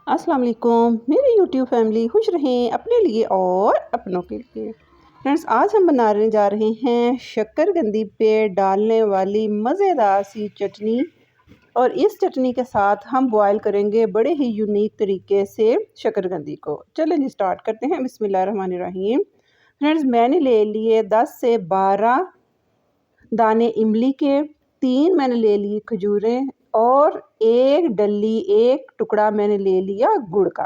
अस्सलाम वालेकुम मेरी यूट्यूब फैमिली खुश रहें अपने लिए और अपनों के लिए। फ्रेंड्स, आज हम बनाने जा रहे हैं शक्करकंदी पे डालने वाली मज़ेदार सी चटनी। और इस चटनी के साथ हम बॉयल करेंगे बड़े ही यूनिक तरीके से शक्करकंदी को। चलें जी, स्टार्ट करते हैं। बिस्मिल्लाहिर्रहमानिर्रहीम। फ्रेंड्स, मैंने ले लिए 10 से 12 दाने इमली के, 3 मैंने ले लिए खजूरें और एक टुकड़ा मैंने ले लिया गुड़ का।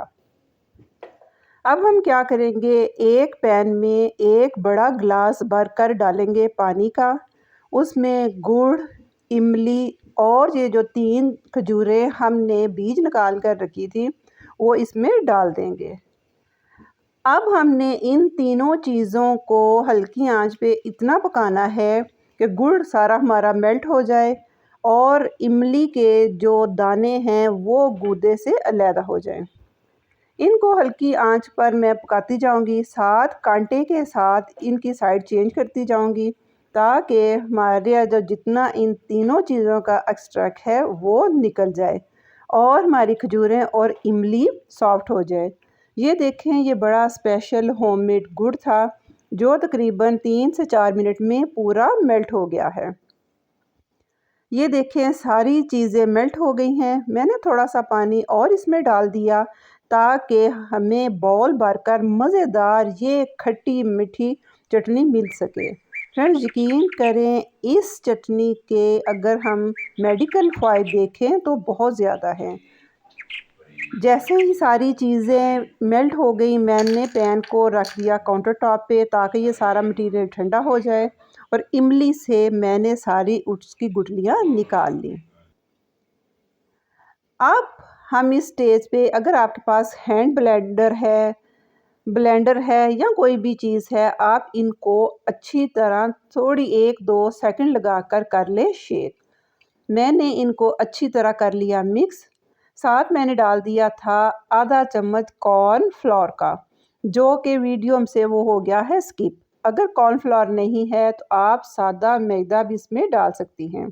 अब हम क्या करेंगे, एक पैन में एक बड़ा गिलास भरकर डालेंगे पानी का। उसमें गुड़, इमली और ये जो 3 खजूरें हमने बीज निकाल कर रखी थी वो इसमें डाल देंगे। अब हमने इन तीनों चीज़ों को हल्की आंच पे इतना पकाना है कि गुड़ सारा हमारा मेल्ट हो जाए और इमली के जो दाने हैं वो गूदे से अलहदा हो जाएं। इनको हल्की आंच पर मैं पकाती जाऊंगी, साथ कांटे के साथ इनकी साइड चेंज करती जाऊंगी ताकि हमारे जो जितना इन तीनों चीज़ों का एक्सट्रैक्ट है वो निकल जाए और हमारी खजूरें और इमली सॉफ्ट हो जाए। ये देखें, ये बड़ा स्पेशल होममेड गुड़ था जो तकरीबन 3 से 4 मिनट में पूरा मेल्ट हो गया है। ये देखें, सारी चीज़ें मेल्ट हो गई हैं। मैंने थोड़ा सा पानी और इसमें डाल दिया ताकि हमें बॉल भरकर मज़ेदार ये खट्टी मीठी चटनी मिल सके। फ्रेंड्स, यकीन करें, इस चटनी के अगर हम मेडिकल फ़ायदे देखें तो बहुत ज़्यादा हैं। जैसे ही सारी चीज़ें मेल्ट हो गई, मैंने पैन को रख दिया काउंटर टॉप पे ताकि ये सारा मटेरियल ठंडा हो जाए और इमली से मैंने सारी उसकी गुठलियाँ निकाल ली। अब हम इस स्टेज पे अगर आपके पास हैंड ब्लेंडर है या कोई भी चीज़ है, आप इनको अच्छी तरह थोड़ी 1-2 सेकंड लगाकर कर लें शेक। मैंने इनको अच्छी तरह कर लिया मिक्स। साथ मैंने डाल दिया था आधा चम्मच कॉर्नफ्लोर का, जो कि वीडियो से वो हो गया है स्किप। अगर कॉर्नफ्लोर नहीं है तो आप सादा मैदा भी इसमें डाल सकती हैं।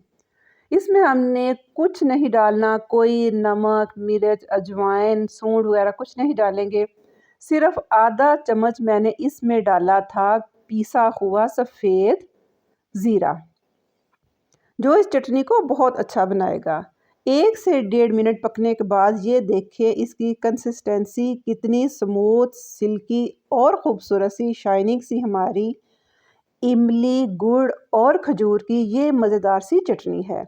इसमें हमने कुछ नहीं डालना, कोई नमक, मिर्च, अजवाइन, सूंड वगैरह कुछ नहीं डालेंगे। सिर्फ आधा चम्मच मैंने इसमें डाला था पिसा हुआ सफ़ेद ज़ीरा, जो इस चटनी को बहुत अच्छा बनाएगा। 1 से 1.5 मिनट पकने के बाद ये देखिए इसकी कंसिस्टेंसी कितनी स्मूथ, सिल्की और ख़ूबसूरत सी शाइनिंग सी हमारी इमली, गुड़ और खजूर की ये मज़ेदार सी चटनी है।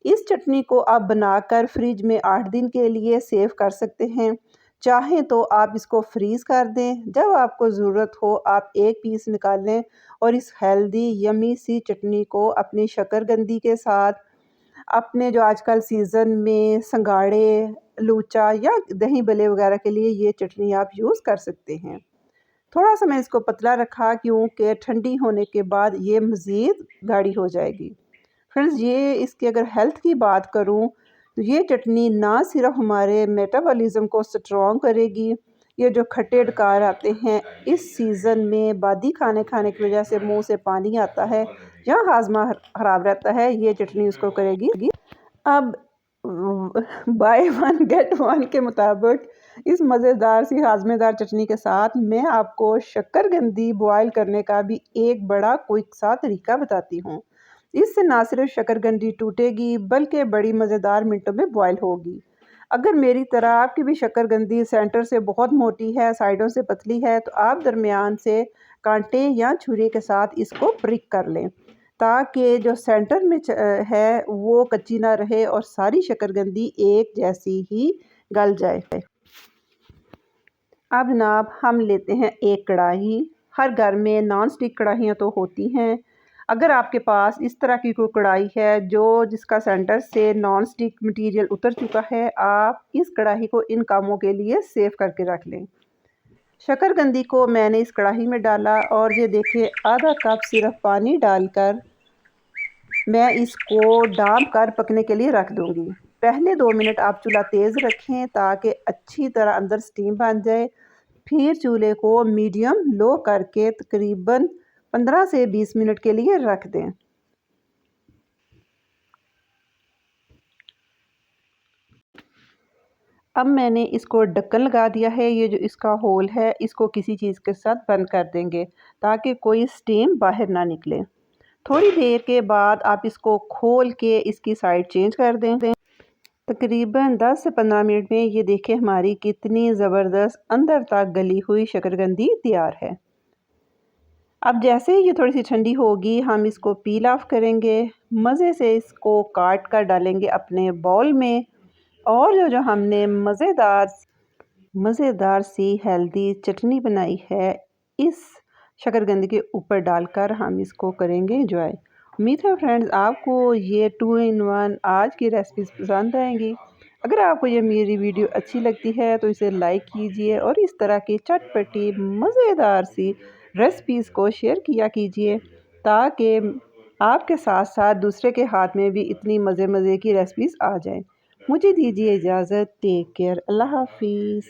इस चटनी को आप बनाकर फ्रिज में 8 दिन के लिए सेव कर सकते हैं। चाहें तो आप इसको फ्रीज़ कर दें, जब आपको ज़रूरत हो आप एक पीस निकाल लें और इस हेल्दी यमी सी चटनी को अपनी शक्करकंदी के साथ, अपने जो आजकल सीज़न में संगाड़े, लूचा या दही भल्ले वगैरह के लिए ये चटनी आप यूज़ कर सकते हैं। थोड़ा सा मैं इसको पतला रखा क्योंकि ठंडी होने के बाद ये मज़ीद गाढ़ी हो जाएगी। फ्रेंड्स, ये इसकी अगर हेल्थ की बात करूं तो ये चटनी ना सिर्फ हमारे मेटाबॉलिज्म को स्ट्रॉन्ग करेगी, ये जो खट्टे डकार आते हैं इस सीज़न में बादी खाने खाने की वजह से मुंह से पानी आता है या हाजमा ख़राब रहता है, ये चटनी उसको करेगी। अब बाय वन गेट वन के मुताबिक इस मज़ेदार सी हाजमेदार चटनी के साथ मैं आपको शक्करकंदी बॉयल करने का भी एक बड़ा क्विक सा तरीका बताती हूँ। इससे ना सिर्फ शक्करकंदी टूटेगी बल्कि बड़ी मज़ेदार मिनटों में बॉयल होगी। अगर मेरी तरह आपकी भी शक्करकंदी सेंटर से बहुत मोटी है, साइडों से पतली है, तो आप दरमियान से कांटे या छुरी के साथ इसको प्रिक कर लें ताकि जो सेंटर में है वो कच्ची ना रहे और सारी शक्करकंदी एक जैसी ही गल जाए। अब जनाब, हम लेते हैं एक कढ़ाई। हर घर में नॉन स्टिक कढ़ाइयाँ तो होती हैं। अगर आपके पास इस तरह की कोई कढ़ाई है जो जिसका सेंटर से नॉन स्टिक मटेरियल उतर चुका है, आप इस कढ़ाई को इन कामों के लिए सेव करके रख लें। शक्करकंदी को मैंने इस कढ़ाई में डाला और ये देखिए आधा कप सिर्फ पानी डालकर मैं इसको डांप कर पकने के लिए रख दूंगी। पहले 2 मिनट आप चूल्हा तेज़ रखें ताकि अच्छी तरह अंदर स्टीम बन जाए। फिर चूल्हे को मीडियम लो करके तकरीबन 15 से 20 मिनट के लिए रख दें। अब मैंने इसको ढक्कन लगा दिया है। ये जो इसका होल है इसको किसी चीज़ के साथ बंद कर देंगे ताकि कोई स्टीम बाहर ना निकले। थोड़ी देर के बाद आप इसको खोल के इसकी साइड चेंज कर दें। तकरीबन 10 से 15 मिनट में ये देखें हमारी कितनी ज़बरदस्त अंदर तक गली हुई शकरकंदी तैयार है। अब जैसे ही ये थोड़ी सी ठंडी होगी हम इसको पील ऑफ करेंगे। मज़े से इसको काट कर डालेंगे अपने बाउल में और जो जो हमने मज़ेदार सी हेल्दी चटनी बनाई है इस शकरकंदी के ऊपर डालकर हम इसको करेंगे एंजॉय। उम्मीद है फ्रेंड्स आपको ये 2 इन 1 आज की रेसिपीज़ पसंद आएंगी। अगर आपको ये मेरी वीडियो अच्छी लगती है तो इसे लाइक कीजिए और इस तरह की चटपटी मज़ेदार सी रेसिपीज़ को शेयर किया कीजिए ताकि आपके साथ साथ दूसरे के हाथ में भी इतनी मज़े मज़े की रेसिपीज़ आ जाएं। मुझे दीजिए इजाज़त। Take care. अल्लाह हाफिज़।